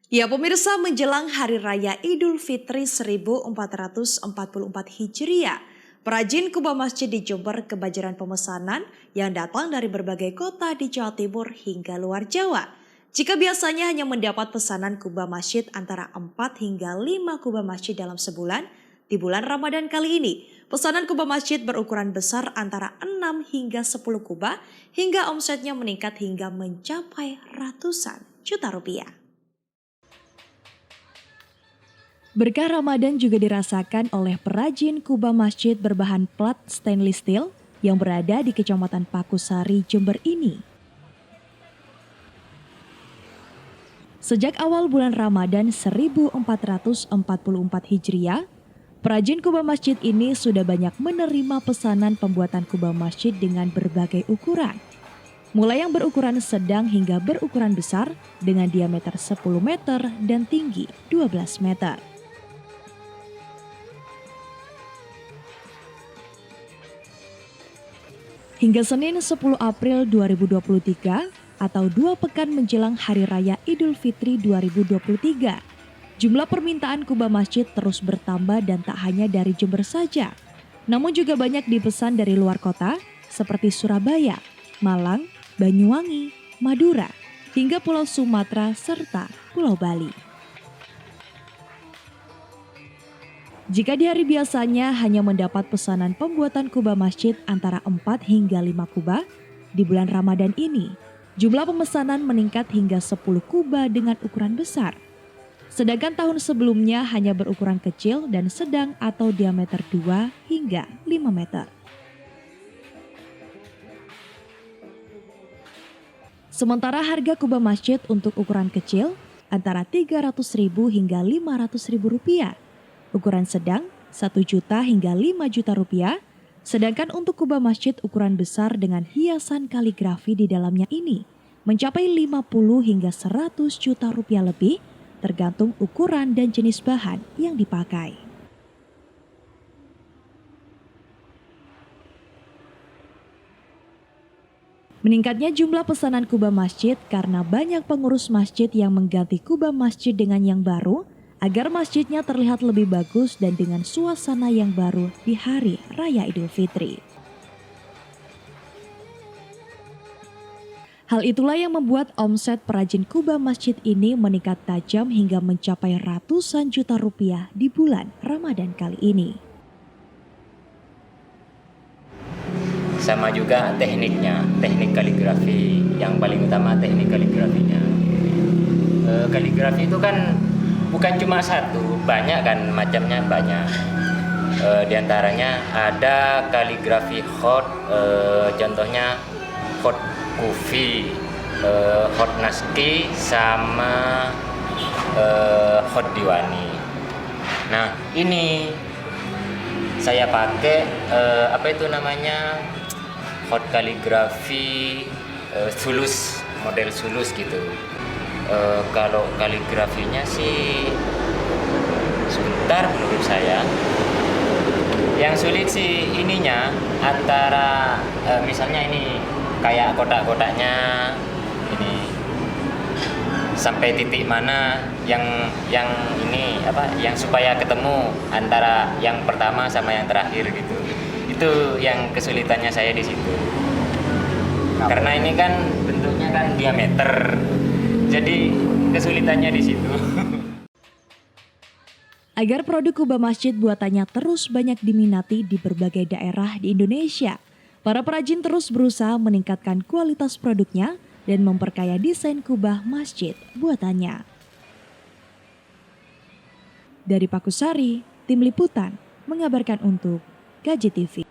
Ya pemirsa, menjelang Hari Raya Idul Fitri 1444 Hijriah, perajin kubah masjid di Jember kebanjiran pemesanan yang datang dari berbagai kota di Jawa Timur hingga luar Jawa. Jika biasanya hanya mendapat pesanan kubah masjid antara 4 hingga 5 kubah masjid dalam sebulan, di bulan Ramadan kali ini, pesanan kubah masjid berukuran besar antara 6 hingga 10 kubah hingga omsetnya meningkat hingga mencapai ratusan juta rupiah. Berkah Ramadan juga dirasakan oleh perajin kubah masjid berbahan plat stainless steel yang berada di Kecamatan Pakusari, Jember ini. Sejak awal bulan Ramadan 1444 Hijriah, perajin kubah masjid ini sudah banyak menerima pesanan pembuatan kubah masjid dengan berbagai ukuran. Mulai yang berukuran sedang hingga berukuran besar dengan diameter 10 meter dan tinggi 12 meter. Hingga Senin 10 April 2023 atau 2 pekan menjelang Hari Raya Idul Fitri 2023, jumlah permintaan kubah masjid terus bertambah dan tak hanya dari Jember saja, namun juga banyak dipesan dari luar kota seperti Surabaya, Malang, Banyuwangi, Madura, hingga Pulau Sumatera serta Pulau Bali. Jika di hari biasanya hanya mendapat pesanan pembuatan kubah masjid antara 4 hingga 5 kubah, di bulan Ramadan ini, jumlah pemesanan meningkat hingga 10 kubah dengan ukuran besar. Sedangkan tahun sebelumnya hanya berukuran kecil dan sedang atau diameter 2 hingga 5 meter. Sementara harga kubah masjid untuk ukuran kecil antara Rp300.000 hingga Rp500.000, ukuran sedang 1 juta hingga 5 juta rupiah, sedangkan untuk kubah masjid ukuran besar dengan hiasan kaligrafi di dalamnya ini mencapai 50 hingga 100 juta rupiah lebih, tergantung ukuran dan jenis bahan yang dipakai. Meningkatnya jumlah pesanan kubah masjid karena banyak pengurus masjid yang mengganti kubah masjid dengan yang baru agar masjidnya terlihat lebih bagus dan dengan suasana yang baru di Hari Raya Idul Fitri. Hal itulah yang membuat omset perajin kubah masjid ini meningkat tajam hingga mencapai ratusan juta rupiah di bulan Ramadan kali ini. Sama juga tekniknya, teknik kaligrafi, yang paling utama teknik kaligrafinya. Kaligrafi itu kan bukan cuma satu, banyak kan macamnya banyak. Di antaranya ada kaligrafi khot, contohnya khot kufi, khot naski, sama khot diwani. Nah ini saya pakai khot kaligrafi sulus, model sulus gitu. Kalau kaligrafinya sih sebentar menurut saya. Yang sulit sih ininya antara misalnya ini kayak kotak-kotaknya ini sampai titik mana yang ini yang supaya ketemu antara yang pertama sama yang terakhir gitu. Itu yang kesulitannya saya di situ. Karena ini kan bentuknya kan diameter. Jadi kesulitannya di situ. Agar produk kubah masjid buatannya terus banyak diminati di berbagai daerah di Indonesia, para perajin terus berusaha meningkatkan kualitas produknya dan memperkaya desain kubah masjid buatannya. Dari Pakusari, Tim Liputan mengabarkan untuk KJTV.